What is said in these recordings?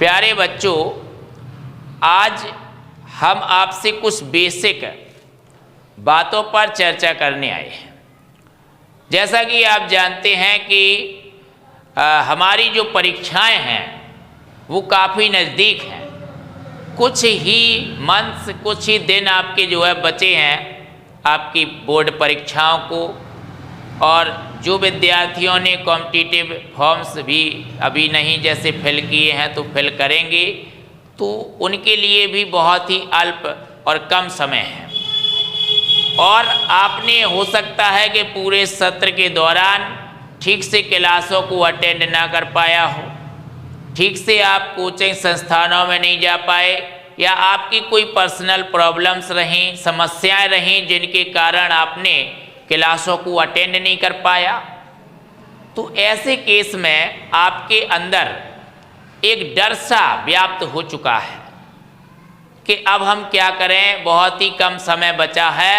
प्यारे बच्चों, आज हम आपसे कुछ बेसिक बातों पर चर्चा करने आए हैं। जैसा कि आप जानते हैं कि हमारी जो परीक्षाएं हैं वो काफ़ी नज़दीक हैं। कुछ ही मंथ्स, कुछ ही दिन आपके जो है बचे हैं आपकी बोर्ड परीक्षाओं को। और जो विद्यार्थियों ने कॉम्पिटिटिव फॉर्म्स भी अभी नहीं जैसे फिल किए हैं तो फिल करेंगे, तो उनके लिए भी बहुत ही अल्प और कम समय है। और आपने हो सकता है कि पूरे सत्र के दौरान ठीक से क्लासों को अटेंड ना कर पाया हो, ठीक से आप कोचिंग संस्थानों में नहीं जा पाए, या आपकी कोई पर्सनल प्रॉब्लम्स रहीं, समस्याएं रहीं जिनके कारण आपने क्लासों को अटेंड नहीं कर पाया। तो ऐसे केस में आपके अंदर एक डर सा व्याप्त हो चुका है कि अब हम क्या करें, बहुत ही कम समय बचा है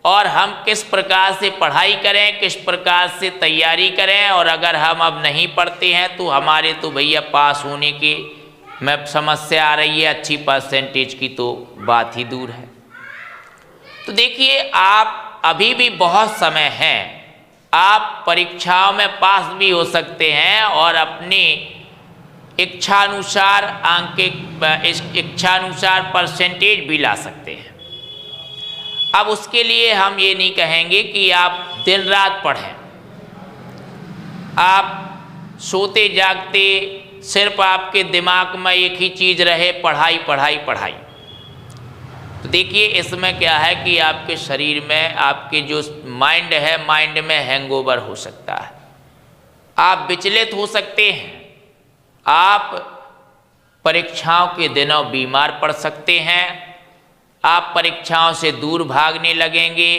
और हम किस प्रकार से पढ़ाई करें, किस प्रकार से तैयारी करें। और अगर हम अब नहीं पढ़ते हैं तो हमारे तो भैया पास होने की में समस्या आ रही है, अच्छी परसेंटेज की तो बात ही दूर है। तो देखिए, आप अभी भी बहुत समय है, आप परीक्षाओं में पास भी हो सकते हैं और अपनी इच्छानुसार इच्छानुसार परसेंटेज भी ला सकते हैं। अब उसके लिए हम ये नहीं कहेंगे कि आप दिन रात पढ़ें, आप सोते जागते सिर्फ आपके दिमाग में एक ही चीज़ रहे, पढ़ाई पढ़ाई पढ़ाई। तो देखिए, इसमें क्या है कि आपके शरीर में, आपके जो माइंड है, माइंड में हैंगओवर हो सकता है, आप विचलित हो सकते हैं, आप परीक्षाओं के दिनों बीमार पड़ सकते हैं, आप परीक्षाओं से दूर भागने लगेंगे,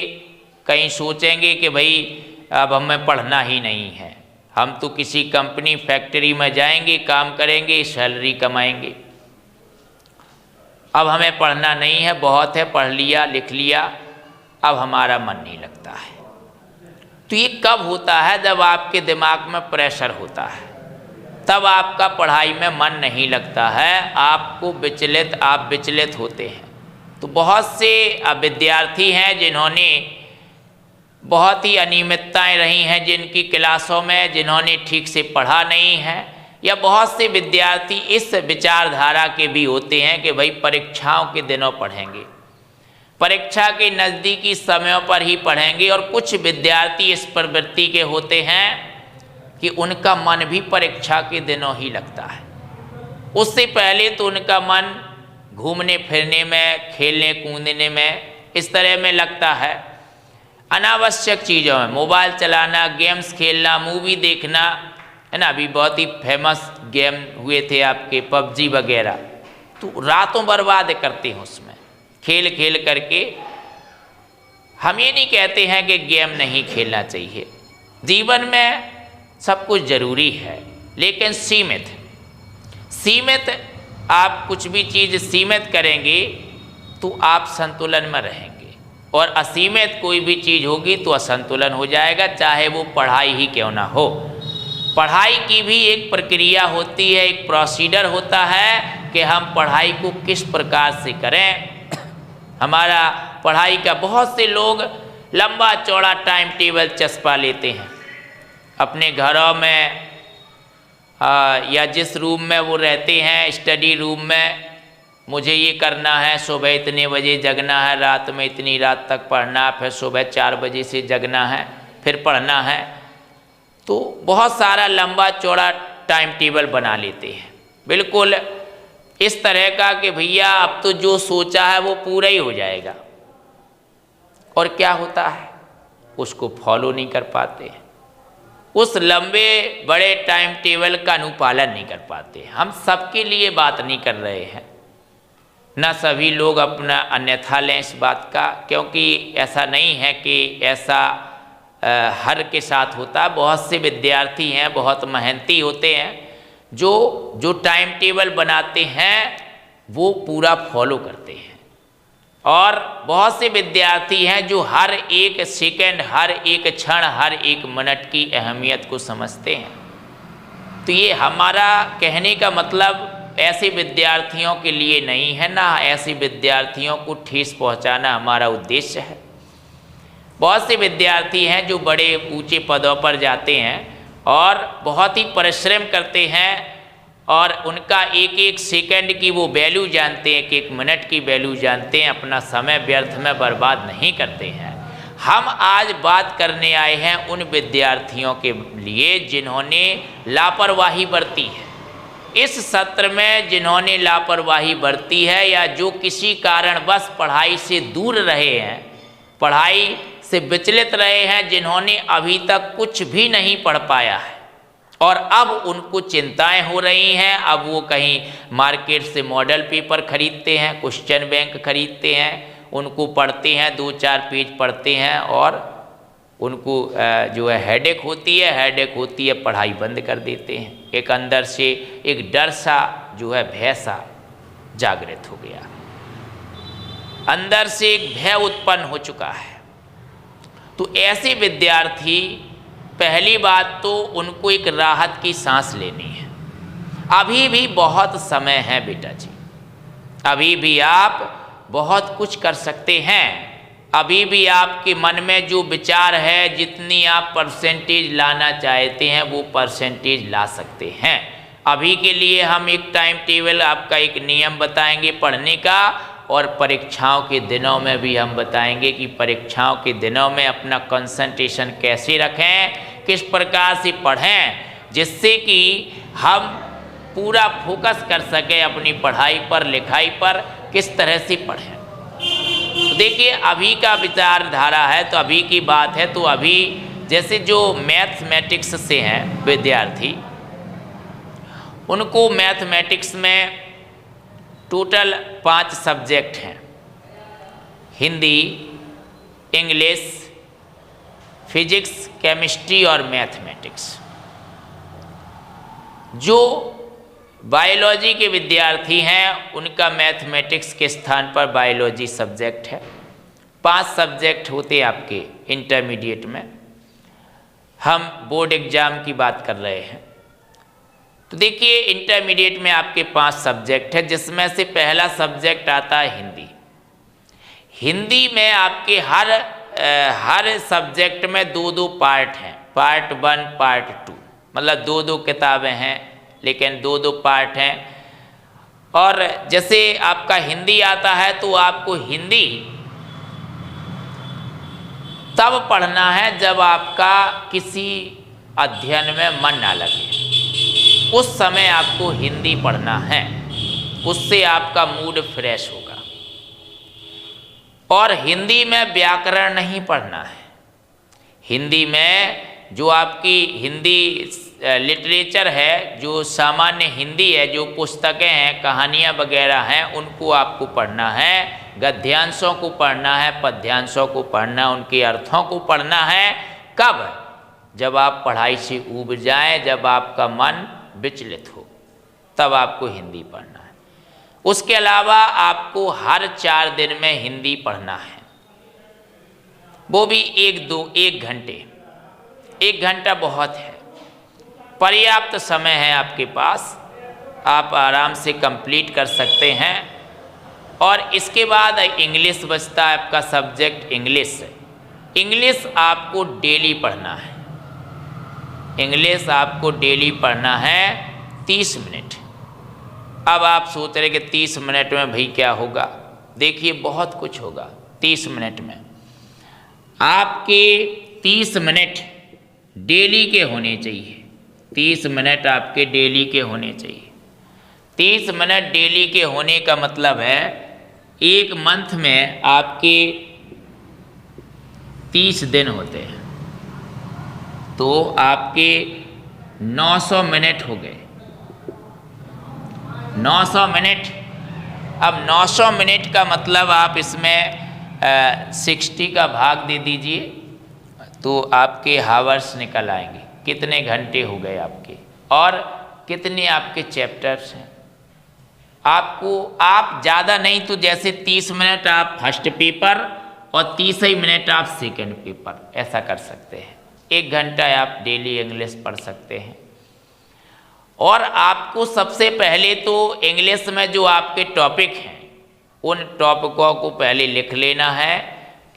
कहीं सोचेंगे कि भाई अब हमें पढ़ना ही नहीं है, हम तो किसी कंपनी फैक्ट्री में जाएंगे, काम करेंगे, सैलरी कमाएंगे, अब हमें पढ़ना नहीं है, बहुत है, पढ़ लिया लिख लिया, अब हमारा मन नहीं लगता है। तो ये कब होता है? जब आपके दिमाग में प्रेशर होता है, तब आपका पढ़ाई में मन नहीं लगता है, आप विचलित होते हैं। तो बहुत से विद्यार्थी हैं जिन्होंने बहुत ही अनियमितताएं रही हैं जिनकी क्लासों में, जिन्होंने ठीक से पढ़ा नहीं है, या बहुत से विद्यार्थी इस विचारधारा के भी होते हैं कि भाई परीक्षाओं के दिनों पढ़ेंगे, परीक्षा के नज़दीकी समयों पर ही पढ़ेंगे। और कुछ विद्यार्थी इस प्रवृत्ति के होते हैं कि उनका मन भी परीक्षा के दिनों ही लगता है, उससे पहले तो उनका मन घूमने फिरने में, खेलने कूदने में, इस तरह में लगता है, अनावश्यक चीज़ों में, मोबाइल चलाना, गेम्स खेलना, मूवी देखना, है ना। अभी बहुत ही फेमस गेम हुए थे आपके पबजी वगैरह, तो रातों बर्बाद करते हैं उसमें खेल खेल करके। हम ये नहीं कहते हैं कि गेम नहीं खेलना चाहिए, जीवन में सब कुछ ज़रूरी है, लेकिन सीमित आप कुछ भी चीज़ सीमित करेंगे तो आप संतुलन में रहेंगे, और असीमित कोई भी चीज़ होगी तो असंतुलन हो जाएगा, चाहे वो पढ़ाई ही क्यों ना हो। पढ़ाई की भी एक प्रक्रिया होती है, एक प्रोसीजर होता है कि हम पढ़ाई को किस प्रकार से करें। हमारा पढ़ाई का बहुत से लोग लंबा चौड़ा टाइम टेबल चस्पा लेते हैं अपने घरों में, या जिस रूम में वो रहते हैं, स्टडी रूम में, मुझे ये करना है, सुबह इतने बजे जगना है, रात में इतनी रात तक पढ़ना, फिर सुबह 4 बजे से जगना है, फिर पढ़ना है। तो बहुत सारा लंबा चौड़ा टाइम टेबल बना लेते हैं, बिल्कुल इस तरह का कि भैया अब तो जो सोचा है वो पूरा ही हो जाएगा, और क्या होता है, उसको फॉलो नहीं कर पाते हैं, उस लंबे बड़े टाइम टेबल का अनुपालन नहीं कर पाते। हम सबके लिए बात नहीं कर रहे हैं, ना सभी लोग अपना अन्यथा लें इस बात का, क्योंकि ऐसा नहीं है कि ऐसा हर के साथ होता। बहुत से विद्यार्थी हैं, बहुत मेहनती होते हैं, जो टाइम टेबल बनाते हैं वो पूरा फॉलो करते हैं, और बहुत से विद्यार्थी हैं जो हर एक सेकंड, हर एक क्षण, हर एक मिनट की अहमियत को समझते हैं। तो ये हमारा कहने का मतलब ऐसे विद्यार्थियों के लिए नहीं है, ना ऐसे विद्यार्थियों को ठेस पहुंचाना हमारा उद्देश्य है। बहुत से विद्यार्थी हैं जो बड़े ऊंचे पदों पर जाते हैं और बहुत ही परिश्रम करते हैं और उनका एक एक सेकंड की वो वैल्यू जानते हैं, एक एक मिनट की वैल्यू जानते हैं, अपना समय व्यर्थ में बर्बाद नहीं करते हैं। हम आज बात करने आए हैं उन विद्यार्थियों के लिए जिन्होंने लापरवाही बरती है। इस सत्र में जिन्होंने लापरवाही बरती है या जो किसी कारणवश पढ़ाई से दूर रहे हैं, पढ़ाई से विचलित रहे हैं, जिन्होंने अभी तक कुछ भी नहीं पढ़ पाया है और अब उनको चिंताएं हो रही हैं। अब वो कहीं मार्केट से मॉडल पेपर खरीदते हैं, क्वेश्चन बैंक खरीदते हैं, उनको पढ़ते हैं, 2-4 पेज पढ़ते हैं और उनको जो है हेडेक होती है, पढ़ाई बंद कर देते हैं। एक अंदर से एक डर सा जो है भय सा जागृत हो गया, अंदर से एक भय उत्पन्न हो चुका है। तो ऐसे विद्यार्थी, पहली बात तो उनको एक राहत की सांस लेनी है। अभी भी बहुत समय है बेटा जी, अभी भी आप बहुत कुछ कर सकते हैं। अभी भी आपके मन में जो विचार है, जितनी आप परसेंटेज लाना चाहते हैं वो परसेंटेज ला सकते हैं। अभी के लिए हम एक टाइम टेबल, आपका एक नियम बताएंगे पढ़ने का, और परीक्षाओं के दिनों में भी हम बताएंगे कि परीक्षाओं के दिनों में अपना कंसंट्रेशन कैसे रखें, किस प्रकार से पढ़ें, जिससे कि हम पूरा फोकस कर सकें अपनी पढ़ाई पर, लिखाई पर, किस तरह से पढ़ें। तो देखिए अभी का विचारधारा है, तो अभी की बात है, तो अभी जैसे जो मैथमेटिक्स से हैं विद्यार्थी, उनको मैथमेटिक्स में टोटल 5 सब्जेक्ट हैं, हिंदी, इंग्लिश, फिजिक्स, केमिस्ट्री और मैथमेटिक्स। जो बायोलॉजी के विद्यार्थी हैं उनका मैथमेटिक्स के स्थान पर बायोलॉजी सब्जेक्ट है। 5 सब्जेक्ट होते हैं आपके इंटरमीडिएट में। हम बोर्ड एग्जाम की बात कर रहे हैं, तो देखिए इंटरमीडिएट में आपके 5 सब्जेक्ट है, जिसमें से पहला सब्जेक्ट आता है हिंदी। हिंदी में आपके हर सब्जेक्ट में 2-2 पार्ट हैं, पार्ट 1, पार्ट 2, मतलब 2-2 किताबें हैं, लेकिन 2-2 पार्ट हैं। और जैसे आपका हिंदी आता है तो आपको हिंदी तब पढ़ना है जब आपका किसी अध्ययन में मन ना लगे, उस समय आपको हिंदी पढ़ना है, उससे आपका मूड फ्रेश होगा। और हिंदी में व्याकरण नहीं पढ़ना है। हिंदी में जो आपकी हिंदी लिटरेचर है, जो सामान्य हिंदी है, जो पुस्तकें हैं, कहानियाँ वगैरह हैं, उनको आपको पढ़ना है। गद्यांशों को पढ़ना है, पद्यांशों को पढ़ना है, उनके अर्थों को पढ़ना है। कब? जब आप पढ़ाई से ऊब जाएं, जब आपका मन विचलित हो, तब आपको हिंदी पढ़ना है। उसके अलावा आपको हर 4 दिन में हिंदी पढ़ना है, वो भी 1 घंटे। 1 घंटा बहुत है, पर्याप्त समय है आपके पास, आप आराम से कंप्लीट कर सकते हैं। और इसके बाद इंग्लिश बचता है आपका सब्जेक्ट इंग्लिश। इंग्लिश आपको डेली पढ़ना है, इंग्लिश आपको डेली पढ़ना है 30 मिनट। अब आप सोच रहे कि 30 मिनट में भाई क्या होगा? देखिए बहुत कुछ होगा 30 मिनट में। आपके 30 मिनट डेली के होने चाहिए, 30 मिनट आपके डेली के होने चाहिए। 30 मिनट डेली के होने का मतलब है 1 मंथ में आपके 30 दिन होते हैं, तो आपके 900 मिनट हो गए। 900 मिनट। अब 900 मिनट का मतलब आप इसमें 60 का भाग दे दीजिए, तो आपके हावर्स निकल आएंगे, कितने घंटे हो गए आपके, और कितने आपके चैप्टर्स हैं। आपको आप ज़्यादा नहीं तो जैसे 30 मिनट आप फर्स्ट पेपर और 30 ही मिनट आप सेकंड पेपर, ऐसा कर सकते हैं। 1 घंटा आप डेली इंग्लिश पढ़ सकते हैं। और आपको सबसे पहले तो इंग्लिश में जो आपके टॉपिक हैं उन टॉपिकों को पहले लिख लेना है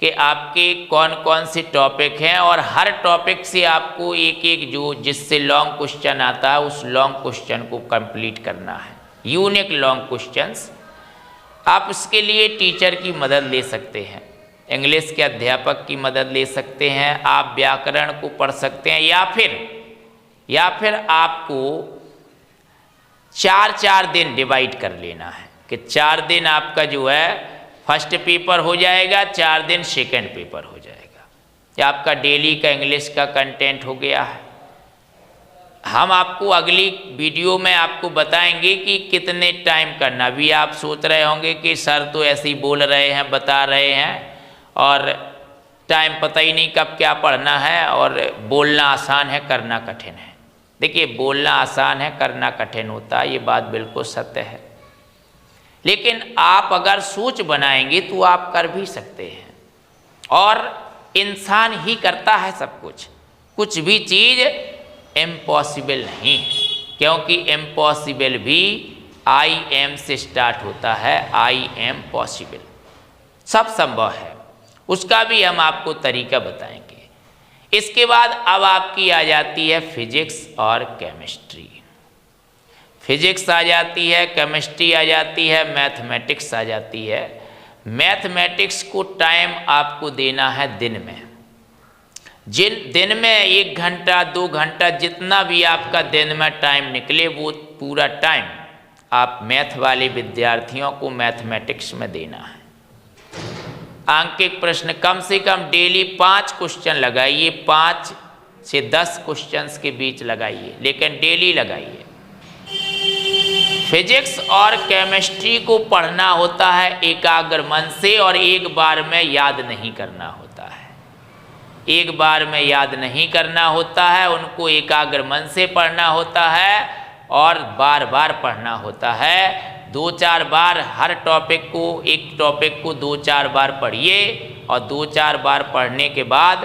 कि आपके कौन कौन से टॉपिक हैं, और हर टॉपिक से आपको एक एक जो जिससे लॉन्ग क्वेश्चन आता है उस लॉन्ग क्वेश्चन को कंप्लीट करना है, यूनिक लॉन्ग क्वेश्चंस। आप इसके लिए टीचर की मदद ले सकते हैं, इंग्लिश के अध्यापक की मदद ले सकते हैं, आप व्याकरण को पढ़ सकते हैं, या फिर आपको 4-4 दिन डिवाइड कर लेना है कि 4 दिन आपका जो है फर्स्ट पेपर हो जाएगा, 4 दिन सेकंड पेपर हो जाएगा, या आपका डेली का इंग्लिश का कंटेंट हो गया है। हम आपको अगली वीडियो में आपको बताएंगे कि कितने टाइम करना। अभी आप सोच रहे होंगे कि सर तो ऐसे ही बोल रहे हैं, बता रहे हैं और टाइम पता ही नहीं कब क्या पढ़ना है, और बोलना आसान है करना कठिन है। देखिए, बोलना आसान है करना कठिन होता है, ये बात बिल्कुल सत्य है, लेकिन आप अगर सोच बनाएंगे तो आप कर भी सकते हैं। और इंसान ही करता है सब कुछ, कुछ भी चीज़ इम्पॉसिबल नहीं है, क्योंकि इम्पॉसिबल भी आई एम से स्टार्ट होता है, आई एम पॉसिबल, सब संभव है। उसका भी हम आपको तरीका बताएंगे। इसके बाद अब आपकी आ जाती है फिजिक्स और केमिस्ट्री। फिजिक्स आ जाती है, केमिस्ट्री आ जाती है, मैथमेटिक्स आ जाती है। मैथमेटिक्स को टाइम आपको देना है दिन में, जिन दिन में 1 घंटा 2 घंटा जितना भी आपका दिन में टाइम निकले वो पूरा टाइम आप मैथ वाले विद्यार्थियों को मैथमेटिक्स में देना है। आंकिक प्रश्न कम से कम डेली 5 क्वेश्चन लगाइए, 5 से 10 क्वेश्चंस के बीच लगाइए, लेकिन डेली लगाइए। फिजिक्स और केमिस्ट्री को पढ़ना होता है एकाग्र मन से, और एक बार में याद नहीं करना होता है, एक बार में याद नहीं करना होता है, उनको एकाग्र मन से पढ़ना होता है और बार बार पढ़ना होता है। 2-4 बार हर टॉपिक को, एक टॉपिक को 2-4 बार पढ़िए, और 2-4 बार पढ़ने के बाद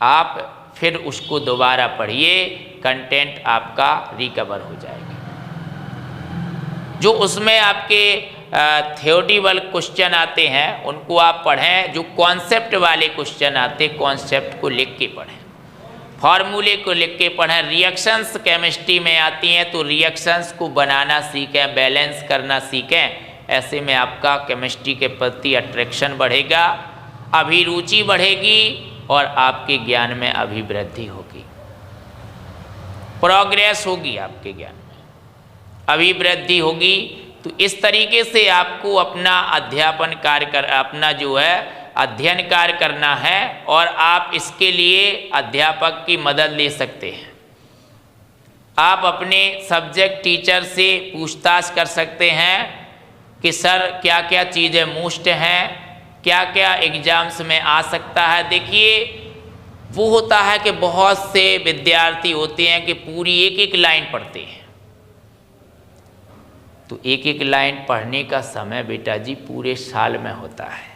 आप फिर उसको दोबारा पढ़िए, कंटेंट आपका रिकवर हो जाएगा। जो उसमें आपके थ्योरेटिकल क्वेश्चन आते हैं उनको आप पढ़ें, जो कॉन्सेप्ट वाले क्वेश्चन आते हैं कॉन्सेप्ट को लिख के पढ़ें, फार्मूले को लिख के पढ़ें। रिएक्शंस केमिस्ट्री में आती हैं तो रिएक्शंस को बनाना सीखें, बैलेंस करना सीखें। ऐसे में आपका केमिस्ट्री के प्रति अट्रैक्शन बढ़ेगा, अभिरुचि बढ़ेगी और आपके ज्ञान में अभिवृद्धि होगी, प्रोग्रेस होगी, आपके ज्ञान में अभिवृद्धि होगी। तो इस तरीके से आपको अपना अध्यापन कार्य अपना जो है अध्ययन कार्य करना है, और आप इसके लिए अध्यापक की मदद ले सकते हैं। आप अपने सब्जेक्ट टीचर से पूछताछ कर सकते हैं कि सर क्या क्या चीज़ें मोस्ट हैं, क्या क्या एग्जाम्स में आ सकता है। देखिए, वो होता है कि बहुत से विद्यार्थी होते हैं कि पूरी एक एक लाइन पढ़ते हैं, तो एक एक लाइन पढ़ने का समय बेटा जी पूरे साल में होता है।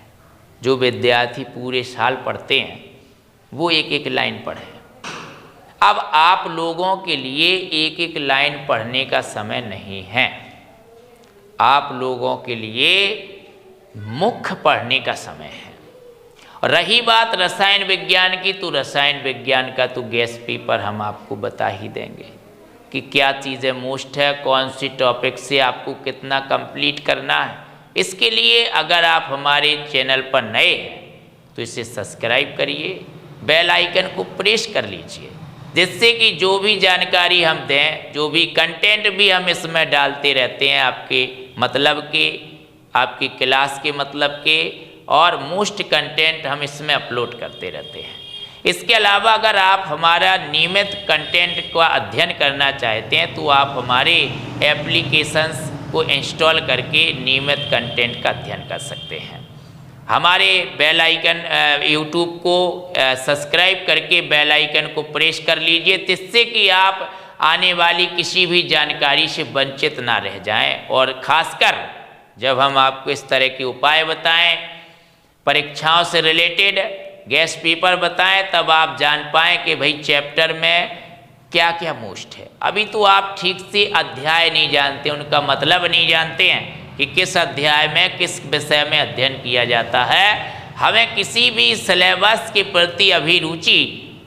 जो विद्यार्थी पूरे साल पढ़ते हैं वो एक एक लाइन पढ़ें। अब आप लोगों के लिए एक एक लाइन पढ़ने का समय नहीं है, आप लोगों के लिए मुख्य पढ़ने का समय है। और रही बात रसायन विज्ञान की, तो रसायन विज्ञान का तो गेस्ट पेपर हम आपको बता ही देंगे कि क्या चीज़ें मोस्ट है, कौन सी टॉपिक से आपको कितना कंप्लीट करना है। इसके लिए अगर आप हमारे चैनल पर नए हैं तो इसे सब्सक्राइब करिए, बेल आइकन को प्रेस कर लीजिए, जिससे कि जो भी जानकारी हम दें, जो भी कंटेंट भी हम इसमें डालते रहते हैं आपके मतलब के, आपकी क्लास के मतलब के, और मोस्ट कंटेंट हम इसमें अपलोड करते रहते हैं। इसके अलावा अगर आप हमारा नियमित कंटेंट का अध्ययन करना चाहते हैं तो आप हमारे एप्लीकेशंस को इंस्टॉल करके नियमित कंटेंट का अध्ययन कर सकते हैं। हमारे बेल आइकन यूट्यूब को सब्सक्राइब करके बेल आइकन को प्रेस कर लीजिए, जिससे कि आप आने वाली किसी भी जानकारी से वंचित ना रह जाएं। और ख़ासकर जब हम आपको इस तरह के उपाय बताएं, परीक्षाओं से रिलेटेड गेस्ट पेपर बताएं, तब आप जान पाएँ कि भाई चैप्टर में क्या क्या मोस्ट है। अभी तो आप ठीक से अध्याय नहीं जानते, उनका मतलब नहीं जानते हैं कि किस अध्याय में किस विषय में अध्ययन किया जाता है। हमें किसी भी सिलेबस के प्रति अभिरुचि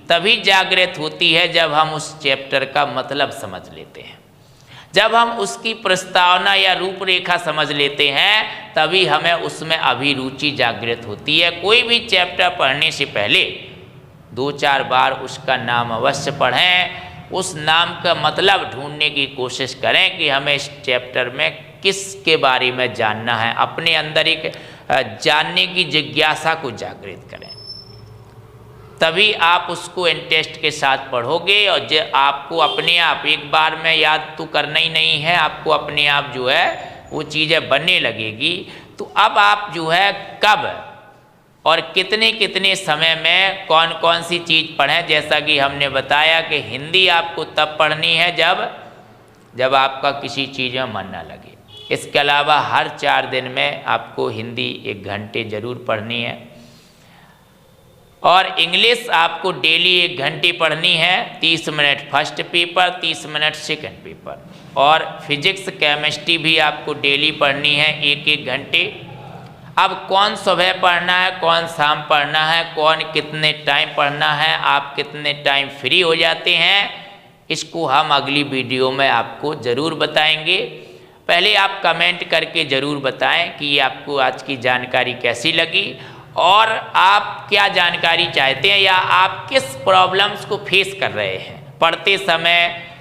तभी जागृत होती है जब हम उस चैप्टर का मतलब समझ लेते हैं, जब हम उसकी प्रस्तावना या रूपरेखा समझ लेते हैं, तभी हमें उसमें अभिरुचि जागृत होती है। कोई भी चैप्टर पढ़ने से पहले 2-4 बार उसका नाम अवश्य पढ़ें, उस नाम का मतलब ढूंढने की कोशिश करें कि हमें इस चैप्टर में किसके बारे में जानना है। अपने अंदर एक जानने की जिज्ञासा को जागृत करें, तभी आप उसको इंटरेस्ट के साथ पढ़ोगे। और आपको अपने आप एक बार में याद तो करना ही नहीं है, आपको अपने आप जो है वो चीज़ें बनने लगेगी। तो अब आप जो है कब और कितने कितने समय में कौन कौन सी चीज़ पढ़ें, जैसा कि हमने बताया कि हिंदी आपको तब पढ़नी है जब आपका किसी चीज़ में मन ना लगे। इसके अलावा हर 4 दिन में आपको हिंदी 1 घंटे ज़रूर पढ़नी है, और इंग्लिश आपको डेली 1 घंटे पढ़नी है। 30 minute first paper, 30 minute second paper. और फिजिक्स केमिस्ट्री भी आपको डेली पढ़नी है 1-1 घंटे। अब कौन सुबह पढ़ना है, कौन शाम पढ़ना है, कौन कितने टाइम पढ़ना है, आप कितने टाइम फ्री हो जाते हैं, इसको हम अगली वीडियो में आपको ज़रूर बताएंगे। पहले आप कमेंट करके ज़रूर बताएं कि आपको आज की जानकारी कैसी लगी और आप क्या जानकारी चाहते हैं, या आप किस प्रॉब्लम्स को फेस कर रहे हैं पढ़ते समय,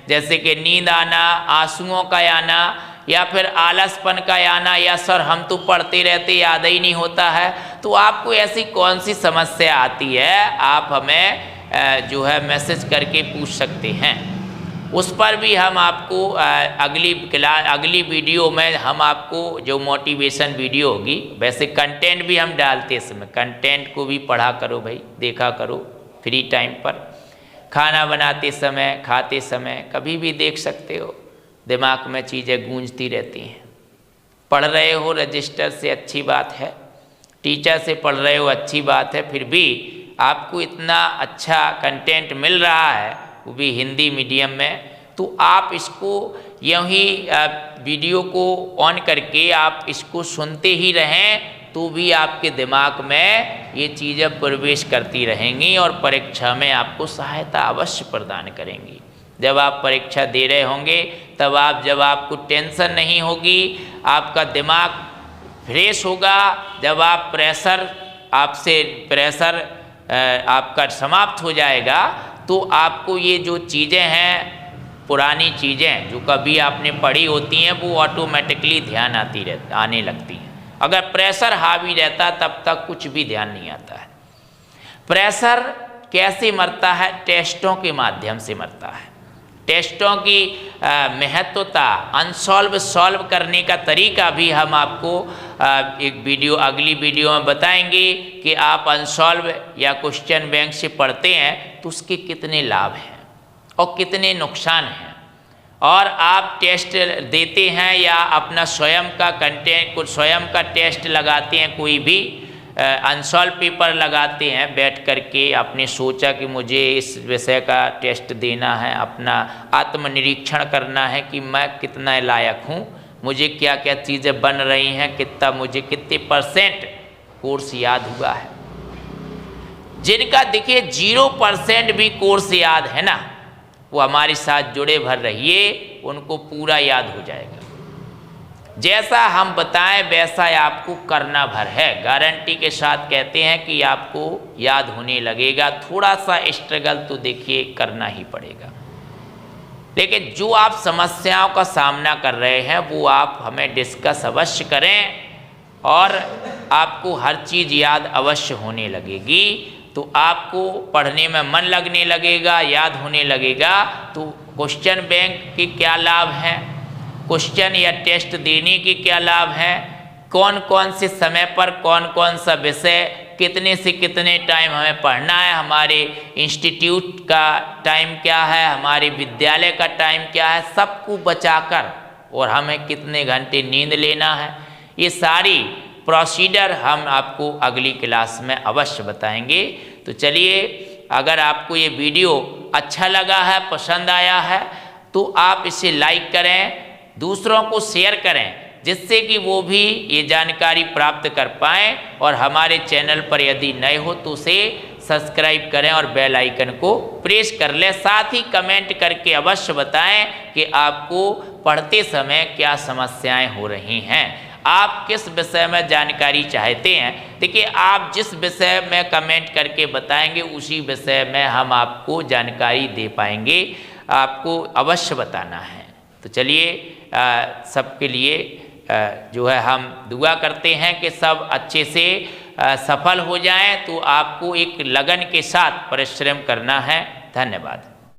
जैसे कि नींद आना, आंसुओं का आना, या फिर आलसपन का आना, या सर हम तो पढ़ते रहते याद ही नहीं होता है। तो आपको ऐसी कौन सी समस्या आती है, आप हमें जो है मैसेज करके पूछ सकते हैं। उस पर भी हम आपको अगली वीडियो में हम आपको जो मोटिवेशन वीडियो होगी, वैसे कंटेंट भी हम डालते हैं इसमें, कंटेंट को भी पढ़ा करो भाई, देखा करो फ्री टाइम पर, खाना बनाते समय, खाते समय, कभी भी देख सकते हो। दिमाग में चीज़ें गूंजती रहती हैं। पढ़ रहे हो रजिस्टर से अच्छी बात है, टीचर से पढ़ रहे हो अच्छी बात है, फिर भी आपको इतना अच्छा कंटेंट मिल रहा है, वो भी हिंदी मीडियम में, तो आप इसको यूँ ही वीडियो को ऑन करके आप इसको सुनते ही रहें, तो भी आपके दिमाग में ये चीज़ें प्रवेश करती रहेंगी और परीक्षा में आपको सहायता अवश्य प्रदान करेंगी। जब आप परीक्षा दे रहे होंगे तब जब आपको टेंशन नहीं होगी, आपका दिमाग फ्रेश होगा, जब आप प्रेशर आपका समाप्त हो जाएगा, तो आपको ये जो चीज़ें हैं, पुरानी चीज़ें जो कभी आपने पढ़ी होती हैं, वो ऑटोमेटिकली ध्यान आने लगती हैं। अगर प्रेशर हावी रहता तब तक कुछ भी ध्यान नहीं आता है। प्रेशर कैसे मरता है? टेस्टों के माध्यम से मरता है। टेस्टों की महत्वता, सॉल्व करने का तरीका भी हम आपको अगली वीडियो में बताएंगे कि आप अनसॉल्व या क्वेश्चन बैंक से पढ़ते हैं तो उसके कितने लाभ हैं और कितने नुकसान हैं, और आप टेस्ट देते हैं या अपना स्वयं का टेस्ट लगाते हैं, कोई भी अनसॉल्व पेपर लगाते हैं बैठ करके, आपने सोचा कि मुझे इस विषय का टेस्ट देना है, अपना आत्मनिरीक्षण करना है कि मैं कितना लायक हूँ, मुझे क्या क्या चीज़ें बन रही हैं, कितने % कोर्स याद हुआ है। जिनका देखिए 0% भी कोर्स याद है ना, वो हमारे साथ जुड़े भर रहिए, उनको पूरा याद हो जाएगा। जैसा हम बताएं वैसा आपको करना भर है, गारंटी के साथ कहते हैं कि आपको याद होने लगेगा। थोड़ा सा स्ट्रगल तो देखिए करना ही पड़ेगा, लेकिन जो आप समस्याओं का सामना कर रहे हैं वो आप हमें डिस्कस अवश्य करें, और आपको हर चीज़ याद अवश्य होने लगेगी। तो आपको पढ़ने में मन लगने लगेगा, याद होने लगेगा। तो क्वेश्चन बैंक के क्या लाभ हैं, क्वेश्चन या टेस्ट देने के क्या लाभ हैं, कौन कौन से समय पर कौन कौन सा विषय कितने से कितने टाइम हमें पढ़ना है, हमारे इंस्टीट्यूट का टाइम क्या है, हमारे विद्यालय का टाइम क्या है, सबको बचाकर, और हमें कितने घंटे नींद लेना है, ये सारी प्रोसीजर हम आपको अगली क्लास में अवश्य बताएंगे। तो चलिए, अगर आपको ये वीडियो अच्छा लगा है, पसंद आया है, तो आप इसे लाइक करें, दूसरों को शेयर करें, जिससे कि वो भी ये जानकारी प्राप्त कर पाएँ। और हमारे चैनल पर यदि नए हो तो उसे सब्सक्राइब करें और बेल आइकन को प्रेस कर लें। साथ ही कमेंट करके अवश्य बताएं कि आपको पढ़ते समय क्या समस्याएं हो रही हैं, आप किस विषय में जानकारी चाहते हैं। देखिए, आप जिस विषय में कमेंट करके बताएंगे उसी विषय में हम आपको जानकारी दे पाएंगे, आपको अवश्य बताना है। तो चलिए, सबके लिए जो है हम दुआ करते हैं कि सब अच्छे से सफल हो जाएं। तो आपको एक लगन के साथ परिश्रम करना है। धन्यवाद।